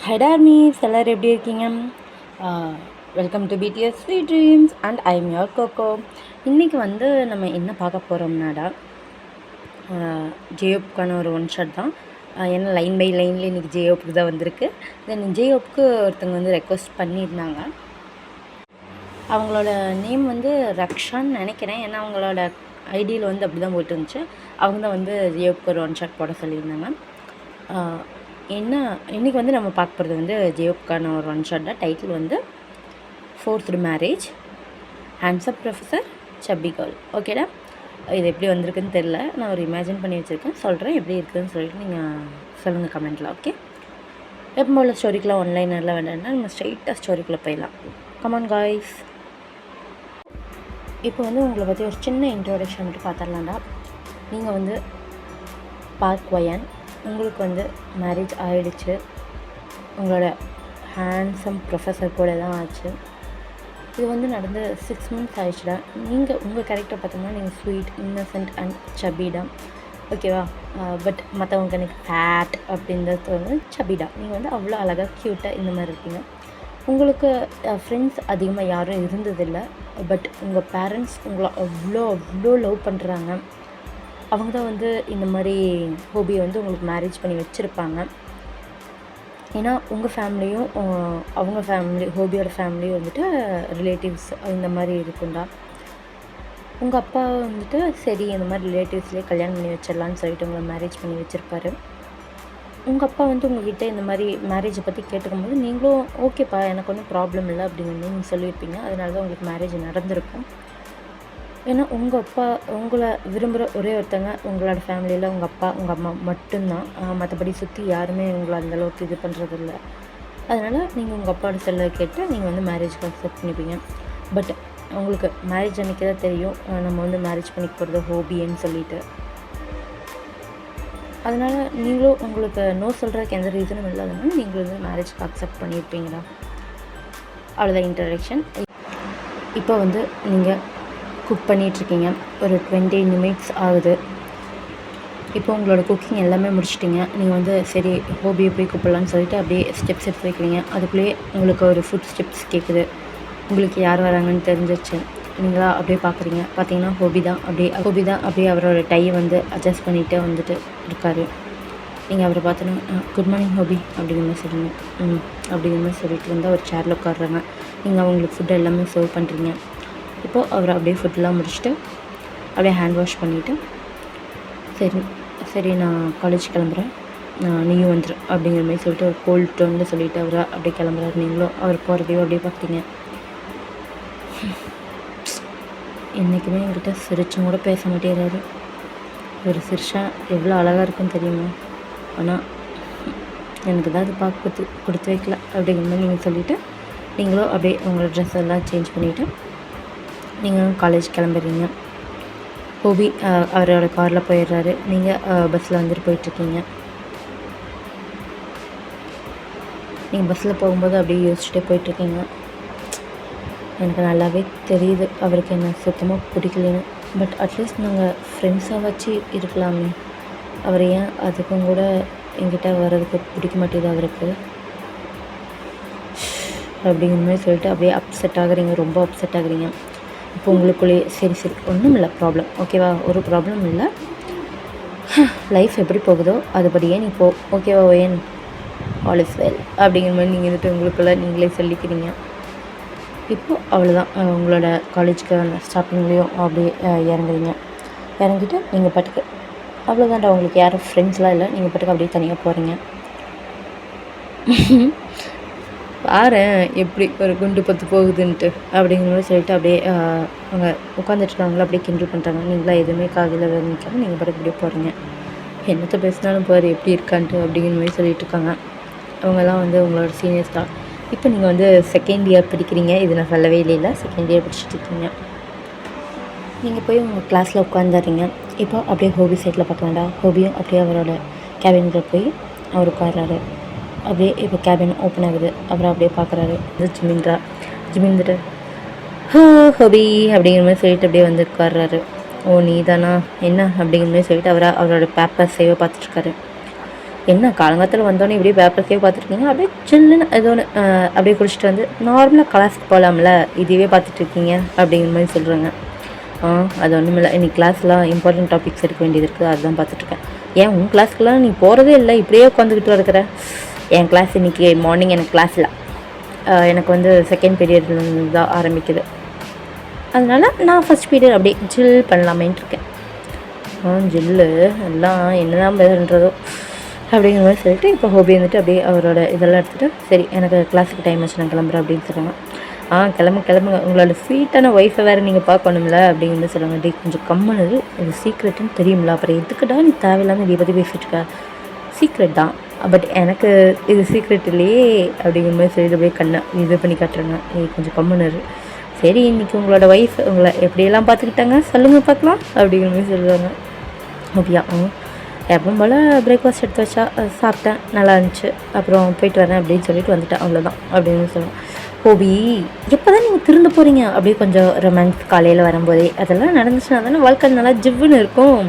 Hi Darmies, எல்லாரும் எப்படி இருக்கீங்க? Welcome to BTS sweet dreams and I am your Coco. இன்றைக்கி வந்து நம்ம என்ன பார்க்க போகிறோம்னாடா, ஜேயோப்புக்கான ஒரு ஒன் ஷாட் தான். ஏன்னா லைன் பை லைனில் இன்றைக்கி ஜேயோப்புக்கு தான் வந்திருக்கு. தென் ஜேயோப்புக்கு ஒருத்தவங்க வந்து ரெக்வஸ்ட் பண்ணியிருந்தாங்க. அவங்களோட நேம் வந்து ரக்ஷான்னு நினைக்கிறேன், ஏன்னா அவங்களோட ஐடியில் வந்து அப்படி தான் போயிட்டு இருந்துச்சு. அவங்க தான் வந்து ஜேயோப்புக்கு ஒரு ஒன் ஷாட் போட சொல்லியிருந்தாங்க. இன்றைக்கி வந்து நம்ம பார்க்க போகிறது வந்து ஜேயோப்புக்கான ஒரு ஒன் ஷாட் தான். டைட்டில் வந்து 4th marriage, hands up professor, chubby girl. ஓகேடா, இது எப்படி வந்திருக்குன்னு தெரில, நான் ஒரு இமேஜின் பண்ணி வச்சுருக்கேன், சொல்கிறேன் எப்படி இருக்குதுன்னு சொல்லிட்டு நீங்கள் சொல்லுங்கள் கமெண்ட்டில். ஓகே, எப்போ உள்ள ஸ்டோரிக்கெலாம் ஒன்லைனரில் வேண்டாம்னா நம்ம ஸ்ட்ரெயிட்டாக ஸ்டோரிக்குள்ளே போயிடலாம். Come on guys. இப்போ வந்து உங்களை பற்றி ஒரு சின்ன இன்ட்ரோடக்ஷன் மட்டும் பார்த்துடலாம்டா. நீங்கள் வந்து பார்க் வயன், உங்களுக்கு வந்து மேரேஜ் ஆகிடுச்சு, உங்களோட ஹேண்ட்ஸம் ப்ரொஃபஸர் கூட தான் ஆச்சு. இது வந்து நடந்து 6 months ஆயிடுச்சுடா. நீங்கள் உங்கள் கேரக்டர் பார்த்தோம்னா நீங்கள் ஸ்வீட், இன்னசென்ட் அண்ட் சபிடா. ஓகேவா? பட் மற்றவங்க எனக்கு ஃபேட் அப்படின்றது வந்து சபிடா. நீங்கள் வந்து அவ்வளோ அழகாக க்யூட்டாக இந்த மாதிரி இருப்பீங்க. உங்களுக்கு ஃப்ரெண்ட்ஸ் அதிகமாக யாரும் இருந்ததில்லை. பட் உங்கள் பேரண்ட்ஸ் உங்களை அவ்வளோ லவ் பண்ணுறாங்க. அவங்க தான் வந்து இந்த மாதிரி ஹோபியை வந்து உங்களுக்கு மேரேஜ் பண்ணி வச்சுருப்பாங்க. ஏன்னா உங்கள் ஃபேமிலியும் அவங்க ஃபேமிலி, ஹோபியோட ஃபேமிலியும் வந்துட்டு ரிலேட்டிவ்ஸ் இந்த மாதிரி இருக்குண்டா. உங்கள் அப்பா வந்துட்டு சரி இந்த மாதிரி ரிலேட்டிவ்ஸ்லேயே கல்யாணம் பண்ணி வச்சிடலான்னு சொல்லிட்டு உங்களை மேரேஜ் பண்ணி வச்சுருப்பாரு. உங்கள் அப்பா வந்து உங்கள்கிட்ட இந்த மாதிரி மேரேஜை பற்றி கேட்டுக்கும்போது நீங்களும் ஓகேப்பா எனக்கு ஒன்றும் ப்ராப்ளம் இல்லை அப்படின்னு நீங்கள் சொல்லியிருப்பீங்க. அதனால தான் உங்களுக்கு மேரேஜ் நடந்திருக்கும். ஏன்னா உங்கள் அப்பா உங்களை விரும்புகிற ஒரே ஒருத்தங்க உங்களோட ஃபேமிலியில் உங்கள் அப்பா உங்கள் அம்மா மட்டும்தான். மற்றபடி சுற்றி யாருமே உங்களை அந்தளவுக்கு இது பண்ணுறதில்ல. அதனால் நீங்கள் உங்கள் அப்பாவோட செல்லை கேட்டு நீங்கள் வந்து மேரேஜ்க்கு அக்செப்ட் பண்ணிப்பீங்க. பட் உங்களுக்கு மேரேஜ் அன்றைக்கி தான் தெரியும் நம்ம வந்து மேரேஜ் பண்ணிக்க போகிறது ஹோபின்னு சொல்லிட்டு. அதனால் நீங்களும் உங்களுக்கு நோ சொல்கிறதுக்கு எந்த ரீசனும் இல்லாதனால நீங்கள் வந்து மேரேஜ்க்கு அக்செப்ட் பண்ணியிருப்பீங்களா. அவ்வளோதான் இன்ட்ரடக்ஷன். இப்போ வந்து நீங்கள் குக் பண்ணிகிட்ருக்கீங்க. ஒரு 20 minutes ஆகுது. இப்போ உங்களோட குக்கிங் எல்லாமே முடிச்சிட்டிங்க. நீங்கள் வந்து சரி ஹோபியை போய் கூப்பிடலான்னு சொல்லிட்டு அப்படியே ஸ்டெப்ஸ் எடுத்து வைக்கிறீங்க. அதுக்குள்ளேயே உங்களுக்கு ஒரு ஃபுட் ஸ்டெப்ஸ் கேட்குது. உங்களுக்கு யார் வராங்கன்னு தெரிஞ்சிச்சு. நீங்களா அப்படியே பார்க்குறீங்க. பார்த்தீங்கன்னா ஹோபி தான் அப்படியே அவரோட டையை வந்து அட்ஜஸ்ட் பண்ணிகிட்டே வந்துட்டு இருக்கார். நீங்கள் அவரை பார்த்தோன்னா குட் மார்னிங் ஹோபி அப்படிங்கிற மாதிரி சொல்லுங்க. அப்படிங்கிற மாதிரி சொல்லிட்டு வந்து ஒரு சேரில் உட்காடுறாங்க. நீங்கள் அவங்களுக்கு ஃபுட்டு எல்லாமே சர்வ் பண்ணுறீங்க. இப்போது அவர் அப்படியே ஃபுட்டெலாம் முடிச்சுட்டு அப்படியே ஹேண்ட் வாஷ் பண்ணிவிட்டு சரி நான் காலேஜ் கிளம்புறேன், நீயும் வந்துடு அப்படிங்கிற மாதிரி சொல்லிட்டு ஒரு கோல்ட் டோனில் சொல்லிவிட்டு அவரை அப்படியே கிளம்புறாரு. நீங்களும் அவர் போகிறதையும் அப்படியே பார்த்தீங்க. என்றைக்குமே என்கிட்ட சிரிச்சும் கூட பேச மாட்டேங்கிறாரு. ஒரு சிரிச்சா எவ்வளோ அழகாக இருக்குன்னு தெரியுமா? ஆனால் எனக்கு தான் அது பார்க்க கொடுத்து வைக்கல அப்படிங்கிற மாதிரி நீங்கள் சொல்லிவிட்டு நீங்களும் அப்படியே உங்களோட ட்ரெஸ் எல்லாம் சேஞ்ச் பண்ணிவிட்டு நீங்கள் காலேஜ் கிளம்புறீங்க. ஹோபி அவரோட காரில் போயிடுறாரு. நீங்கள் பஸ்ஸில் வந்துட்டு போயிட்டுருக்கீங்க. நீங்கள் பஸ்ஸில் போகும்போது அப்படியே யோசிச்சுட்டே போயிட்டுருக்கீங்க. எனக்கு நல்லாவே தெரியுது அவருக்கு என்ன சுத்தமாக பிடிக்கலன்னு. பட் அட்லீஸ்ட் நாங்கள் ஃப்ரெண்ட்ஸாக வச்சு இருக்கலாமே. அவர் ஏன் அதுக்கும் கூட என்கிட்ட வர்றதுக்கு பிடிக்க மாட்டேது அவருக்கு அப்படிங்கிற மாதிரி சொல்லிட்டு அப்படியே அப்செட் ஆகுறீங்க. ரொம்ப அப்செட் ஆகுறீங்க. இப்போ உங்களுக்குள்ளேயே சரி ஒன்றும் இல்லை ப்ராப்ளம், ஓகேவா, ஒரு ப்ராப்ளம் இல்லை, லைஃப் எப்படி போகுதோ அதுபடியே நீ போ, ஓகேவா ஓயன், ஆல் இஸ் வெல் அப்படிங்கிற மாதிரி நீங்கள் வந்துட்டு உங்களுக்குள்ளே நீங்களே சொல்லிக்கிறீங்க. இப்போது அவ்வளோதான். உங்களோட காலேஜுக்கு ஸ்டாப்பிங்லேயும் அப்படியே இறங்கிட்டு நீங்கள் பாட்டுக்கு அவ்வளோதான்டா. உங்களுக்கு யாரும் ஃப்ரெண்ட்ஸ்லாம் இல்லை, நீங்கள் பாட்டுக்கு அப்படியே தனியாக போகிறீங்க. பாரு எப்படி ஒரு குண்டு பத்து போகுதுன்ட்டு அப்படிங்கிற மாதிரி சொல்லிட்டு அப்படியே அவங்க உட்காந்துட்ருக்காங்களா அப்படியே கிண்டல் பண்ணுறாங்க. நீங்களாம் எதுவுமே காதில் நிற்காம நீங்கள் பாட்டுக்கு அப்படியே போகிறீங்க. என்னத்தை பேசினாலும் பாரு எப்படி இருக்கான்ட்டு அப்படிங்கிற மாதிரி சொல்லிட்டு இருக்காங்க. அவங்கெல்லாம் வந்து உங்களோட சீனியர்ஸ் தான். இப்போ நீங்கள் வந்து 2nd year படிக்கிறீங்க. இது நான் சொல்லவே இல்லை, 2nd year படிச்சுட்டு இருக்கீங்க. நீங்கள் போய் உங்கள் கிளாஸில் உட்காந்துறீங்க. இப்போ அப்படியே ஹோபி சைட்டில் பார்க்கலாம்டா. ஹோபியும் அப்படியே அவரோட கேபினில் போய் அவர் உட்கார்றாரு. அப்படியே இப்போ கேபின் ஓப்பன் ஆகுது. அப்புறம் அப்படியே பார்க்குறாரு. ஜிமிந்துட்டு ஹோபி அப்படிங்கிற மாதிரி சொல்லிட்டு அப்படியே வந்து உட்கார்றாரு. ஓ நீ தானா என்ன அப்படிங்கிற மாதிரி சொல்லிட்டு அவரோட பேப்பர் சேவை பார்த்துட்ருக்காரு. என்ன காலங்காலத்தில் வந்தோடனே இப்படியே பேப்பர்ஸே பார்த்துருக்கீங்க, அப்படியே சில்லுன்னு ஏதோ ஒன்று அப்படியே குடிச்சிட்டு வந்து நார்மலாக கிளாஸ்க்கு போகலாம்ல, இதுவே பார்த்துட்ருக்கீங்க அப்படிங்கிற மாதிரி சொல்கிறாங்க. அது ஒன்றும் இல்லை, இன்றைக்கி கிளாஸ்லாம் இம்பார்ட்டன்ட் டாபிக்ஸ் எடுக்க வேண்டியது இருக்குது, அதுதான் பார்த்துட்ருக்கேன். ஏன் உன் கிளாஸ்க்கெலாம் நீ போகிறதே இல்லை, இப்படியே உட்காந்துக்கிட்டு இருக்கிற? என் கிளாஸ் இன்றைக்கி மார்னிங் எனக்கு கிளாஸில் எனக்கு வந்து செகண்ட் பீரியட்லேருந்து தான் ஆரம்பிக்குது, அதனால் நான் ஃபஸ்ட் பீரியட் அப்படியே ஜில் பண்ணலாமேன்ட்டு இருக்கேன். ஜில்லு எல்லாம் என்ன தான் பண்ணுறதோ அப்படிங்கிற மாதிரி சொல்லிட்டு இப்போ ஹோபி வந்துட்டு அப்படியே அவரோட இதெல்லாம் எடுத்துகிட்டு, சரி எனக்கு கிளாஸுக்கு டைம் ஆச்சு நான் கிளம்புறேன் அப்படின்னு சொல்கிறாங்க. கிளம்புங்க, உங்களோட ஸ்வீட்டான ஒய்ஃபை வேறு நீங்கள் பார்க்கணும்ல அப்படிங்கிற மாதிரி சொல்கிறாங்க. டே கொஞ்சம் கம்மனது, இது சீக்ரெட்டுன்னு தெரியும்ல, அப்புறம் எதுக்குடா நீ தேவையில்லாமல் இதை பற்றி பேசிகிட்டு இருக்க? சீக்ரெட் தான், பட் எனக்கு இது சீக்ரெட் இல்லையே அப்படிங்கிற மாதிரி சொல்லிட்டு அப்படியே கண்ணை இது பண்ணி காட்டுறாங்க. கொஞ்சம் கம்மனரு, சரி இன்றைக்கி உங்களோட ஒய்ஃப் உங்களை எப்படியெல்லாம் பார்த்துக்கிட்டாங்க சொல்லுங்கள் பார்க்கலாம் அப்படிங்கிற மாதிரி சொல்லுவாங்க. அப்படியா? எப்பவும் போல் பிரேக்ஃபாஸ்ட் எடுத்து வச்சா சாப்பிட்டேன், நல்லா இருந்துச்சு, அப்புறம் போயிட்டு வரேன் அப்படின்னு சொல்லிட்டு வந்துட்டேன், அவ்வளோதான் அப்படின்னு சொல்லுவேன். ஹோபி, எப்போ தான் நீங்கள் திருந்த போகிறீங்க? அப்படியே கொஞ்சம் ரொமான்ஸ் காலையில் வரும்போதே அதெல்லாம் நடந்துச்சுன்னா தானே வாழ்க்கை நல்லா ஜிவ்வுன்னு இருக்கும்.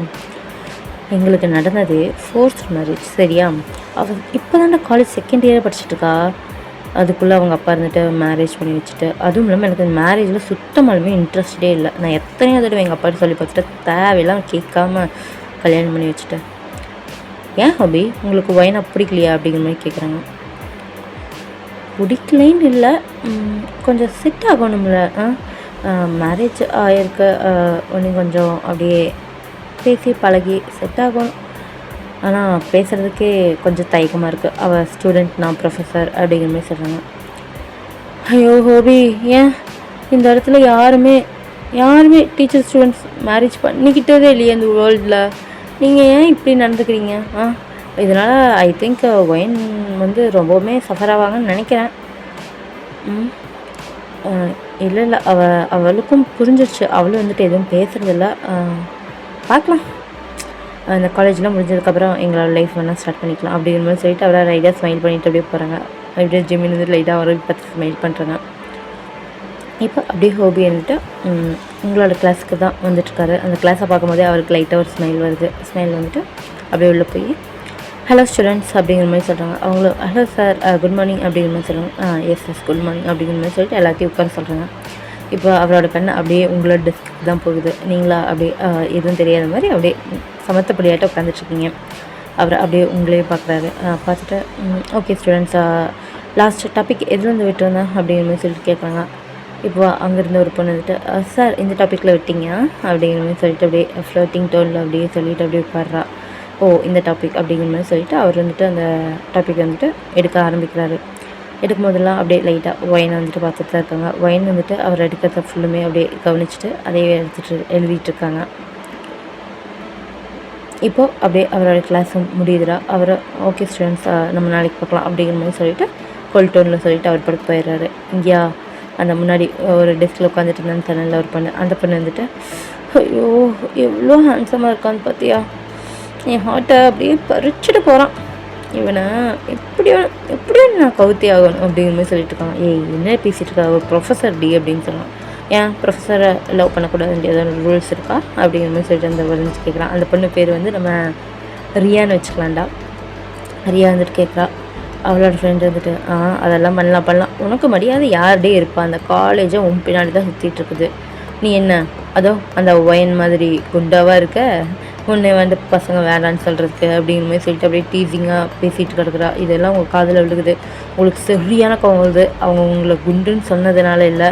எங்களுக்கு நடந்தது ஃபோர்ஸ்ட் மேரேஜ், சரியா? அவள் இப்போ தானே காலேஜ் செகண்ட் இயர் படிச்சுட்ருக்கா, அதுக்குள்ளே அவங்க அப்பா இருந்துட்டு மேரேஜ் பண்ணி வச்சுட்டு, அதுவும் இல்லாமல் எனக்கு மேரேஜில் சுத்தமாலுமே இன்ட்ரெஸ்டே இல்லை. நான் எத்தனையோ தடவை எங்கள் அப்பாட்ட சொல்லி பார்த்துட்டு தேவையெல்லாம் கேட்காம கல்யாணம் பண்ணி வச்சுட்டேன். ஏன் ஹாபி, உங்களுக்கு ஒயினா பிடிக்கலையா அப்படிங்கிற மாதிரி கேட்குறாங்க. பிடிக்கலைன்னு இல்லை, கொஞ்சம் செட் ஆகணும்ல. மேரேஜ் ஆகிருக்கு, ஒன்று கொஞ்சம் அப்படியே பேசி பழகி செட் ஆகணும். ஆனால் பேசுகிறதுக்கே கொஞ்சம் தயக்கமாக இருக்குது. அவள் ஸ்டூடெண்ட், நான் ப்ரொஃபஸர் அப்படிங்கிற மாதிரி சொல்கிறாங்க. ஐயோ ஹோபி, ஏன் இந்த இடத்துல யாருமே டீச்சர் ஸ்டூடெண்ட்ஸ் மேரேஜ் பண்ணிக்கிட்டதே இல்லையே இந்த வேர்ல்டில், நீங்கள் ஏன் இப்படி நடந்துக்கிறீங்க? இதனால் ஐ திங்க் ஒயின் வந்து ரொம்பவுமே சஃபர் ஆவாங்கன்னு நினைக்கிறேன். இல்லை அவளுக்கும் புரிஞ்சிருச்சு, அவளும் வந்துட்டு எதுவும் பேசுகிறதில்ல. பார்க்கலாம், அந்த காலேஜ்லாம் முடிஞ்சதுக்கப்புறம் எங்களோட லைஃப் வேணால் ஸ்டார்ட் பண்ணிக்கலாம் அப்படிங்கிற மாதிரி சொல்லிட்டு அவரை லைட்டாக ஸ்மைல் பண்ணிவிட்டு அப்படியே போகிறாங்க. அப்படியே ஜிம்மின் வந்து லைட்டாக அவரை பார்த்து ஸ்மைல் பண்ணுறாங்க. இப்போ அப்படியே ஹோபி வந்துட்டு உங்களோட கிளாஸுக்கு தான் வந்துட்டுருக்காரு. அந்த கிளாஸை பார்க்கும்போதே அவருக்கு லைட்டாக ஒரு ஸ்மைல் வருது. ஸ்மைல் வந்துட்டு அப்படியே உள்ளே போய் ஹலோ ஸ்டூடெண்ட்ஸ் அப்படிங்கிற மாதிரி சொல்கிறாங்க. அவங்களும் ஹலோ சார் குட் மார்னிங் அப்படிங்கிற மாதிரி சொல்கிறாங்க. எஸ் குட் மார்னிங் அப்படிங்கிற மாதிரி சொல்லிட்டு எல்லாத்தையும் உட்கார சொல்கிறாங்க. இப்போ அவரோட கண்ணை அப்படியே உங்களோட டெஸ்க்கு தான் போகுது. நீங்களா அப்படியே எதுவும் தெரியாத மாதிரி அப்படியே சமத்தப்படியாட்ட உட்காந்துட்ருக்கீங்க. அவரை அப்படியே உங்களே பார்க்குறாரு. பார்த்துட்டு ஓகே ஸ்டூடெண்ட்ஸ், லாஸ்ட் டாபிக் எதுலேருந்து விட்டு வந்தேன் அப்படிங்கிற மாதிரி சொல்லிட்டு கேட்குறாங்க. இப்போ அங்கேருந்து ஒரு பொண்ணு வந்துட்டு சார் இந்த டாப்பிக்கில் விட்டீங்க அப்படிங்கிற மாதிரி சொல்லிட்டு அப்படியே ஃப்ளோட்டிங் டோனில் அப்படியே சொல்லிவிட்டு அப்படியே உட்கார்றா. இந்த டாபிக் அப்படிங்கிற மாதிரி சொல்லிவிட்டு அவர் வந்துட்டு அந்த டாபிக் வந்துட்டு எடுக்க ஆரம்பிக்கிறாரு. எடுக்கும் போதெல்லாம் அப்படியே லைட்டாக ஒயினை வந்துட்டு பார்த்துட்டு தான் இருக்காங்க. ஒயின் வந்துட்டு அவர் எடுக்கிறத ஃபுல்லுமே அப்படியே கவனிச்சுட்டு அதையே எழுதிட்டுருக்காங்க. இப்போது அப்படியே அவரோட கிளாஸும் முடியுதுடா. அவர் ஓகே ஸ்டூடெண்ட்ஸ் நம்ம நாளைக்கு பார்க்கலாம் அப்படிங்கிற மாதிரி சொல்லிவிட்டு கோல் டோனில் சொல்லிவிட்டு அவர் படுத்து போயிடுறாரு. இங்கேயா அந்த முன்னாடி ஒரு டெஸ்கில் உட்காந்துட்டு இருந்தேன்னு சொன்னல ஒரு பொண்ணு, அந்த பொண்ணு வந்துட்டு ஐயோ எவ்வளோ ஹேண்ட்ஸமாக இருக்கான்னு பார்த்தியா, என் ஹார்ட்டை அப்படியே பறிச்சுட்டு போகிறான், இவனை எப்படியோ நான் கவுத்தி ஆகணும் அப்படிங்கிற மாதிரி சொல்லிட்டு இருக்காங்க. என்ன பேசிகிட்டு இருக்கா, ஒரு ப்ரொஃபஸர் டி அப்படின்னு சொல்லலாம். ஏன் ப்ரொஃபஸரை லவ் பண்ணக்கூடாது, ஏதாவது ரூல்ஸ் இருக்கா அப்படிங்கிற மாதிரி சொல்லிட்டு அந்த வரைஞ்சி கேட்குறான். அந்த பொண்ணு பேர் வந்து நம்ம ரியான்னு வச்சுக்கலாம்டா. ரியா வந்துட்டு கேட்குறா. அவளோட ஃப்ரெண்டு வந்துட்டு அதெல்லாம் பண்ணலாம், உனக்கு மரியாதை யார்டே இருப்பா, அந்த காலேஜை உன் பின்னாடி தான் சுற்றிட்டு இருக்குது, நீ என்ன அதோ அந்த ஒயின் மாதிரி குண்டாவாக இருக்க, உன்னை வந்து பசங்க வேண்டான்னு சொல்கிறதுக்கு அப்படிங்கிற மாதிரி சொல்லிட்டு அப்படியே டீசிங்காக பேசிகிட்டு கிடக்குறா. இதெல்லாம் உங்கள் காதில் விழுகுது, உங்களுக்கு சரியான கோவம் வருது. அவங்க உங்களை குண்டுன்னு சொன்னதுனால இல்லை,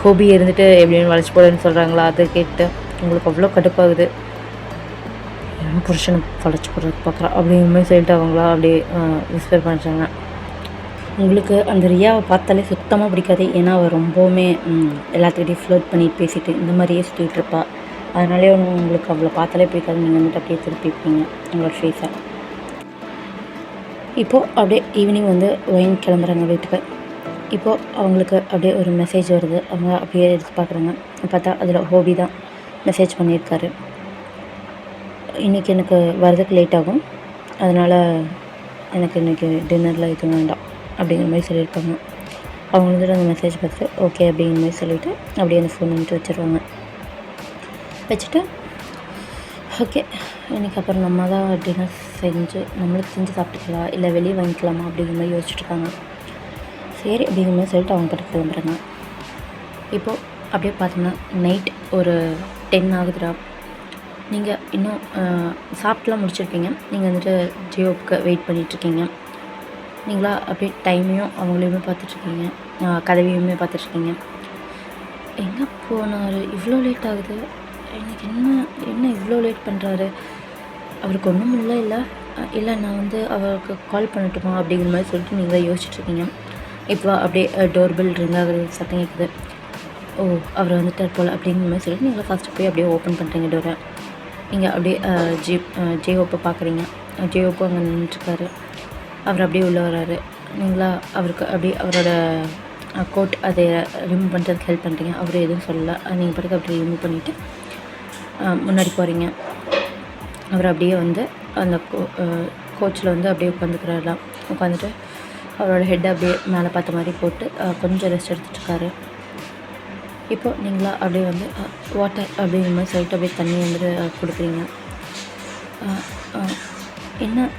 ஹோபி இருந்துட்டு எப்படின்னு வளைச்சி போடுன்னு சொல்கிறாங்களா, அதை கேட்டு உங்களுக்கு அவ்வளோ கடுப்பாகுது. என் புருஷனை வளைச்சி போடுறதுக்கு பார்க்குறா அப்படிங்கிற மாதிரி சொல்லிட்டு அவங்களா அப்படியே விஸ்பர் பண்ணுறாங்க. உங்களுக்கு அந்த ரியாவை பார்த்தாலே சுத்தமாக பிடிக்காது, ஏன்னா அவள் ரொம்பவுமே எல்லாத்துக்கிட்டையும் ஃப்ளோட் பண்ணிட்டு பேசிட்டு இந்த மாதிரியே சுற்றிட்டு இருப்பா. அதனாலே உங்களுக்கு அவளை பார்த்தாலே பிடிக்காது, நீங்கள் வந்துட்டு அப்படியே திருப்பிப்பீங்க உங்களோட ஃபேஸை. இப்போது அப்படியே ஈவினிங் வந்து ஒயின் கிளம்புறாங்க வீட்டுக்கு. இப்போது அவங்களுக்கு அப்படியே ஒரு மெசேஜ் வருது. அவங்க அப்படியே எடுத்து பார்க்குறாங்க. பார்த்தா அதில் ஹோபி தான் மெசேஜ் பண்ணியிருக்காரு. இன்றைக்கி எனக்கு வரதுக்கு லேட் ஆகும், அதனால் எனக்கு இன்றைக்கி டின்னரில் எதுவும் வேண்டாம் அப்படிங்கிற மாதிரி சொல்லியிருப்பாங்க. அவங்க வந்துட்டு அந்த மெசேஜ் பார்த்துட்டு ஓகே அப்படிங்கிற மாதிரி சொல்லிவிட்டு அப்படியே அந்த ஃபோன் வந்துட்டு வச்சுருவாங்க. வச்சுட்டு ஓகே இன்றைக்கி அப்புறம் நம்ம தான் டின்னர் நம்மளுக்கு செஞ்சு சாப்பிட்டுக்கலாம், இல்லை வெளியே வாங்கிக்கலாமா அப்படிங்கிற மாதிரி யோசிச்சுட்ருக்காங்க. சரி அப்படிங்கிற மாதிரி சொல்லிட்டு அவங்க பாட்டுக்கு கிளம்புறாங்க. இப்போது அப்படியே பார்த்தோம்னா நைட் ஒரு 10 ஆகுதுடா. நீங்கள் இன்னும் சாப்பிட்டுலாம் முடிச்சிருக்கீங்க. நீங்கள் வந்துட்டு ஜியோவுக்கு வெயிட் பண்ணிகிட்ருக்கீங்க. நீங்களா அப்படியே டைமையும் அவங்களையுமே பார்த்துட்ருக்கீங்க, கதவையுமே பார்த்துட்ருக்கீங்க. எங்கே போனார், இவ்வளோ லேட் ஆகுது, எனக்கு என்ன இவ்வளோ லேட் பண்ணுறாரு, அவருக்கு ஒன்றும் இல்லை நான் வந்து அவருக்கு கால் பண்ணட்டுமா அப்படிங்கிற மாதிரி சொல்லிட்டு நீங்கள் யோசிச்சுட்ருக்கீங்க. இப்போ அப்படியே டோர் பெல் ரிங் ஆகுது, சத்தம் கேட்குது. ஓ, அவர் வந்துட்டார் போல் அப்படிங்கிற மாதிரி சொல்லிட்டு நீங்கள் ஃபஸ்ட்டு போய் அப்படியே ஓப்பன் பண்ணுறீங்க டோரை. நீங்கள் அப்படியே ஜேஓப்பை பார்க்குறீங்க. ஜேஓப்போ அங்கே நின்றுட்டுருக்காரு. அவர் அப்படியே உள்ளே வராரு. நீங்களா அவருக்கு அப்படியே அவரோட கோட் அதை ரிமூவ் பண்ணுறதுக்கு ஹெல்ப் பண்ணுறீங்க. அவர் எதுவும் சொல்லலை. நீங்கள் பாட்டுக்கு அப்படியே ரிமூவ் பண்ணிவிட்டு முன்னாடி போகிறீங்க. அவர் அப்படியே வந்து அந்த கோச்சில் வந்து அப்படியே உட்காந்துக்கிறாராம். உட்காந்துட்டு அவரோட ஹெட்டை அப்படியே மேலே பார்த்த மாதிரி போட்டு கொஞ்சம் ரெஸ்ட் எடுத்துகிட்ருக்காரு. இப்போது நீங்களா அப்படியே வந்து வாட்டர் அப்படிங்கிற மாதிரி சொல்லிட்டு அப்படியே தண்ணி வந்துட்டு கொடுக்குறீங்க.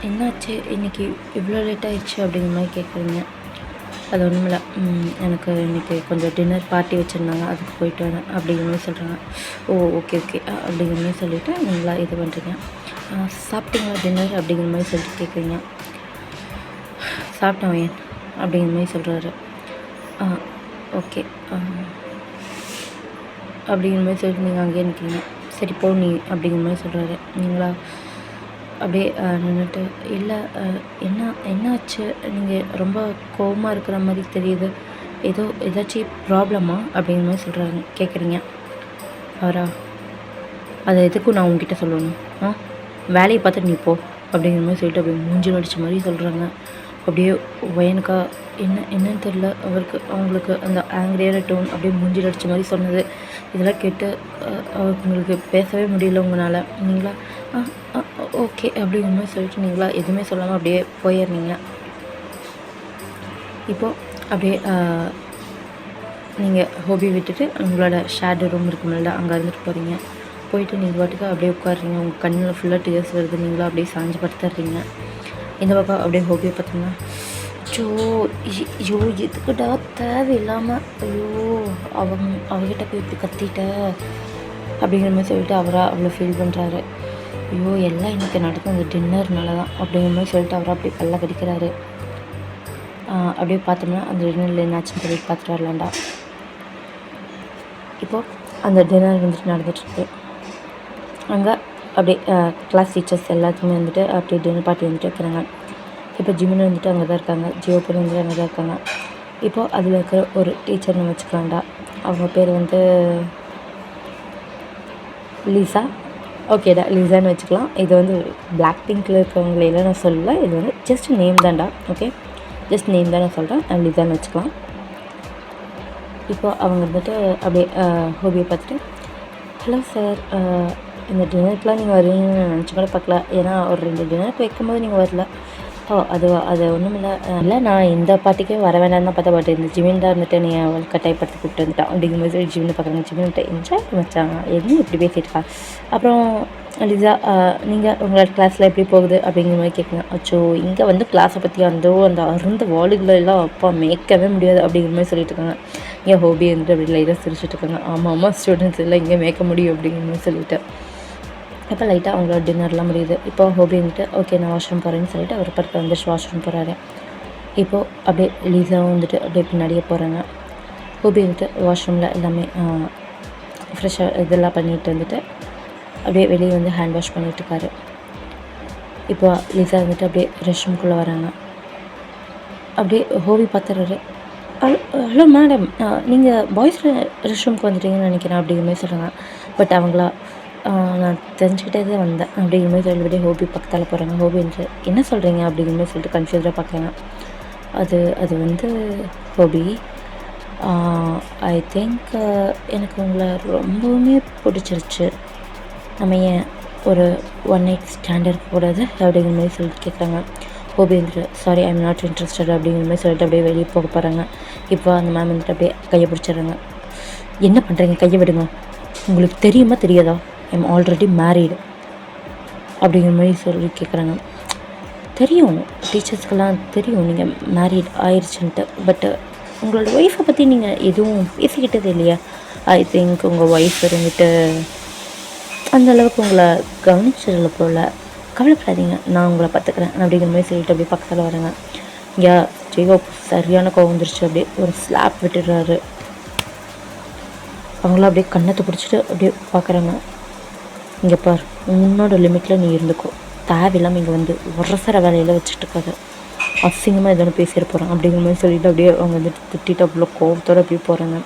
என்னாச்சு இன்றைக்கி இவ்வளோ லேட் ஆகிடுச்சு அப்படிங்கிற மாதிரி கேட்குறீங்க. அது ஒன்றும் இல்லை, எனக்கு இன்றைக்கி கொஞ்சம் டின்னர் பார்ட்டி வச்சுருந்தாங்க, அதுக்கு போயிட்டு வரேன் அப்படிங்கிற மாதிரி சொல்கிறாங்க. ஓ, ஓகே அப்படிங்கிற மாதிரி சொல்லிவிட்டு நீங்களா இது பண்ணுறீங்க. சாப்பிட்டீங்களா டின்னர் அப்படிங்கிற மாதிரி சொல்லிட்டு கேட்குறீங்க. சாப்பிட்டேன் ஏன் அப்படிங்கிற மாதிரி சொல்கிறாரு. ஓகே அப்படிங்கிற மாதிரி சொல்லிட்டு நீங்கள் அங்கேயே நிற்கிறீங்க. சரி போ நீ அப்படிங்கிற மாதிரி சொல்கிறாரு. நீங்களா அப்படியே நின்றுட்டு, இல்லை என்னாச்சு, நீங்கள் ரொம்ப கோவமாக இருக்கிற மாதிரி தெரியுது, ஏதாச்சும் ப்ராப்ளமா அப்படிங்கிற மாதிரி சொல்கிறாங்க கேட்குறீங்க. அவரா, அதை எதுக்கும் நான் உங்ககிட்ட சொல்லணும், வேலையை பார்த்துட்டு நீ போ அப்படிங்கிற மாதிரி சொல்லிட்டு அப்படியே மூஞ்சில் அடித்த மாதிரி சொல்கிறாங்க. அப்படியே வயனுக்கா என்னன்னு தெரில, அவங்களுக்கு அந்த ஆங்கிரியான டோன் அப்படியே மூஞ்சில் அடித்த மாதிரி சொன்னது, இதெல்லாம் கேட்டு உங்களுக்கு பேசவே முடியல உங்களால். நீங்களா ஓகே அப்படிங்கிற மாதிரி சொல்லிட்டு நீங்களா எதுவுமே சொல்லாமல் அப்படியே போயிடுறீங்க. இப்போது அப்படியே நீங்கள் ஹோபி விட்டுட்டு உங்களோட ஷேடோ ரூம் இருக்குமில்ல, அங்கே இருந்துட்டு போகிறீங்க. போயிட்டு நீங்கள் பாட்டுக்கு அப்படியே உட்காடுறீங்க. உங்கள் கண்ணில் ஃபுல்லாக டியர்ஸ் வருது. நீங்களும் அப்படியே சாஞ்சு படுத்துடுறீங்க. இந்த பக்கம் அப்படியே ஹோபியை பார்த்தீங்கன்னா, ஐயோ எதுக்குடா தேவையில்லாமல், அவகிட்ட போய் இப்படி கத்திட்ட அப்படிங்கிற மாதிரி சொல்லிட்டு அவராக அவ்வளோ ஃபீல் பண்ணுறாரு. ஐயோ எல்லாம் எனக்கு நடக்கும் அந்த டின்னர்னால தான் அப்படிங்கிற மாதிரி சொல்லிட்டு அவராக அப்படி பல்ல கடிக்கிறாரு. அப்படியே பார்த்தோம்னா அந்த டின்னரில் என்னாச்சுன்னு சொல்லி பார்த்துட்டு வரலாண்டா. இப்போது அந்த டின்னர் வந்துட்டு நடந்துகிட்ருக்கு. அங்கே அப்படியே கிளாஸ் டீச்சர்ஸ் எல்லாத்துக்குமே வந்துட்டு அப்படியே டின்னர் பார்ட்டி வந்துட்டு வைக்கிறாங்க. இப்போ ஜிமின் வந்துட்டு அங்கே தான் இருக்காங்க, ஜியோப்பன் வந்துட்டு அங்கே தான் இருக்காங்க. இப்போது அதில் இருக்கிற ஒரு டீச்சர் நம்ம வச்சுக்கலாம்டா. அவங்க பேர் வந்து லீசா. ஓகேடா, லீசான்னு வச்சுக்கலாம். இது வந்து பிளாக் பிங்க்கில் இருக்கிறவங்களெல்லாம் நான் சொல்லலை, இது வந்து ஜஸ்ட் நேம் தான்டா. ஓகே, ஜஸ்ட் நேம் தான் நான் சொல்கிறேன், லீசான்னு வச்சுக்கலாம். இப்போ அவங்க வந்துட்டு அப்படியே ஹோபியை பார்த்துட்டு, ஹலோ சார், இந்த டின்னருக்குலாம் நீங்கள் வருவீங்கன்னு நான் நினச்சி கூட பார்க்கல. ஏன்னா ஒரு 2 டின்னருக்கு வைக்கும்போது நீங்கள் வரல. அது ஒன்றும் இல்லை, நான் இந்த பார்ட்டிக்கே வர வேண்டாம்னு தான் பார்த்தா, பட் இந்த ஜிமின் தான் இருந்துட்டு நீ அவள் கட்டாயப்படுத்தி கூப்பிட்டு வந்துட்டான் அப்படிங்கிற மாதிரி ஜிமினை பார்க்குறாங்க. ஜிமின்கிட்ட என்ஜாய் வச்சாங்க, எதுவும் இப்படி பேசிட்டுருக்கா. அப்புறம் லிசா, நீங்கள் உங்களோட கிளாஸில் எப்படி போகுது அப்படிங்கிற மாதிரி கேட்குங்க. அச்சோ, இங்கே வந்து கிளாஸை பற்றி அந்த அருந்த வார்டுகளெல்லாம் அப்பா மேய்க்கவே முடியாது அப்படிங்கிற மாதிரி சொல்லிட்டு இருக்காங்க. இங்கே ஹோபி வந்துட்டு அப்படி லைட்டாக சிரிச்சுட்டு இருக்காங்க. ஆமாம் ஸ்டூடெண்ட்ஸ் எல்லாம் இங்கே மேய்க்க முடியும் அப்படிங்கிற மாதிரி சொல்லிட்டு இப்போ லைட்டாக அவங்களோட டின்னர்லாம் முடியுது. இப்போ ஹோபி வந்துட்டு ஓகே நான் வாஷ்ரூம் போகிறேன்னு சொல்லிட்டு அவர் பக்கத்தில் வந்துட்டு வாஷ்ரூம் போகிறாரு. இப்போது அப்படியே லீசாவும் வந்துட்டு அப்படியே பின்னாடியே போகிறாங்க. ஹோபி வந்துட்டு வாஷ்ரூமில் எல்லாமே ஃப்ரெஷ்ஷாக இதெல்லாம் பண்ணிட்டு வந்துட்டு அப்படியே வெளியே வந்து ஹேண்ட் வாஷ் பண்ணிகிட்ருக்காரு. இப்போ லீசா வந்துட்டு அப்படியே ரெஸ்ட் ரூம்குள்ளே வராங்க. அப்படியே ஹோபி பார்த்துறாரு. ஹலோ மேடம், நீங்கள் பாய்ஸ் ரெஸ்ட் ரூம்க்கு வந்துட்டீங்கன்னு நினைக்கிறேன் அப்படிங்கிற மாதிரி சொல்கிறாங்க. பட் அவங்களா நான் தெரிஞ்சுக்கிட்டே தான் வந்தேன் அப்படிங்கிற மாதிரி சொல்லிவிட்டு ஹோபி பக்கத்தால் போகிறாங்க. ஹோபி வந்து என்ன சொல்கிறீங்க அப்படிங்கிற மாதிரி சொல்லிட்டு கன்ஃபியூஸாக பார்க்குறாங்க. அது வந்து ஹோபி, ஐ திங்க் எனக்கு உங்களை ரொம்பவுமே பிடிச்சிருச்சு. நம்ம ஏன் ஒரு 1 night ஸ்டாண்ட் இருக்கக்கூடாது அப்படிங்கிற மாதிரி சொல்லிட்டு கேட்குறாங்க. ஹோபி வந்துட்டு sorry I am not interested அப்படிங்கிற மாதிரி சொல்லிட்டு அப்படியே வெளியே போக போகிறாங்க. இப்போ அந்த மேம் வந்துட்டு அப்படியே கையை பிடிச்சிடுறாங்க. என்ன பண்ணுறீங்க, கையை விடுங்க, உங்களுக்கு தெரியுமா தெரியாதா, ஐ எம் ஆல்ரெடி மேரீடு அப்படிங்கிற மாதிரி சொல்லி கேட்குறாங்க. தெரியும், டீச்சர்ஸ்க்கெல்லாம் தெரியும் நீங்கள் மேரீட் ஆயிடுச்சுன்ட்டு. பட்டு உங்களோட ஒய்ஃபை பற்றி நீங்கள் எதுவும் பேசிக்கிட்டது இல்லையா? ஐ திங்க் உங்கள் ஒய்ஃப் இருந்துட்டு அந்தளவுக்கு உங்களை கவனிச்சிடல போல். கவலைப்படாதீங்க, நான் உங்களை பார்த்துக்கிறேன் அப்படிங்கிற மாதிரி சொல்லிட்டு அப்படியே பக்கத்தில் வரேங்க. இங்கே ஜெய்வா சரியான கோவம் வந்துருச்சு. அப்படியே ஒரு ஸ்லாப் விட்டுடுறாரு. அவங்களாம் அப்படியே கண்ணத்தை பிடிச்சிட்டு அப்படியே பார்க்குறாங்க. இங்கே பார், உன்னோட லிமிட்டில் நீ இருந்துக்கோ, தேவையில்லாமல் இங்கே வந்து உரசர வேலையில் வச்சுட்டு இருக்காது, அசிங்கமாக எதனா பேசிட போகிறேன் அப்படிங்கிற மாதிரி சொல்லிவிட்டு அப்படியே அவங்க வந்துட்டு திட்டிட்டு அவ்வளோ கோவத்தோடு அப்படியே போகிறாங்க.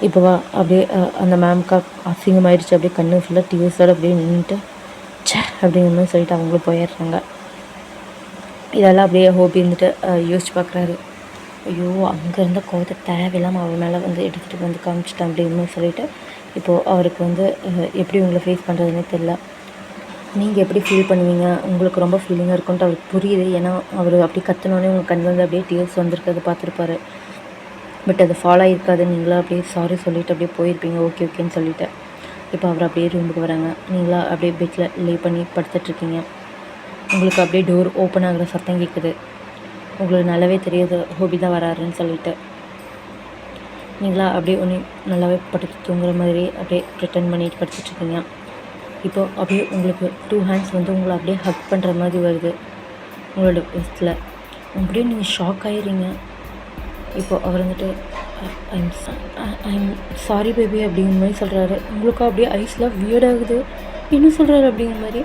இப்போவா அப்படியே அந்த மேம்க்கா அசிங்கமாயிடுச்சு. அப்படியே கண்ணு ஃபுல்லாக டிவிஸோடு அப்படியே நின்றுட்டு அப்படிங்கிற மாதிரி சொல்லிட்டு அவங்களும் போயிடுறாங்க. இதெல்லாம் அப்படியே ஹோபி இருந்துட்டு யோசிச்சு பார்க்குறாரு. ஐயோ, அங்கே இருந்த கோவத்தை தேவையில்லாமல் அவள் மேலே வந்து எடுத்துகிட்டு வந்து காமிச்சிட்டேன் அப்படிங்கிற மாதிரி சொல்லிவிட்டு இப்போது அவருக்கு வந்து எப்படி உங்களை ஃபேஸ் பண்ணுறதுனே தெரில. நீங்கள் எப்படி ஃபீல் பண்ணுவீங்க, உங்களுக்கு ரொம்ப ஃபீலிங்காக இருக்குன்ட்டு அவருக்கு புரியுது. ஏன்னா அவர் அப்படி கற்றுனோடனே உங்கள் கண் வந்து அப்படியே டீயர்ஸ் வந்திருக்கிறது பார்த்துருப்பாரு. பட் அது ஃபாலோ ஆகிருக்காது. நீங்களாம் அப்படியே சாரி சொல்லிவிட்டு அப்படியே போயிருப்பீங்க, ஓகே ஓகேன்னு சொல்லிவிட்டு. இப்போ அவர் அப்படியே ரூமுக்கு வராங்க. நீங்களாம் அப்படியே பெட்டில் லே பண்ணி படுத்துட்ருக்கீங்க. உங்களுக்கு அப்படியே டோர் ஓப்பன் ஆகிற சத்தம் கேட்குது. உங்களுக்கு நல்லாவே தெரியுது ஹோபி தான் வராருன்னு சொல்லிட்டு. நீங்களா அப்படியே ஒன்று நல்லாவே படுத்து தூங்குற மாதிரி அப்படியே ப்ரிட்டன் பண்ணிட்டு படுத்துட்ருக்கீங்க. இப்போது அப்படியே உங்களுக்கு 2 ஹேண்ட்ஸ் வந்து உங்களை அப்படியே ஹக் பண்ணுற மாதிரி வருது உங்களோட வெஸ்ட்டில். அப்படியே நீங்கள் ஷாக் ஆகிடுறீங்க. இப்போது அவர் வந்துட்டு ஐம் சாரி பேபி அப்படிங்கிற மாதிரி சொல்கிறாரு. உங்களுக்கும் அப்படியே ஐஸ்லாம் வியர்டாகுது. என்ன சொல்கிறாரு அப்படிங்கிற மாதிரி.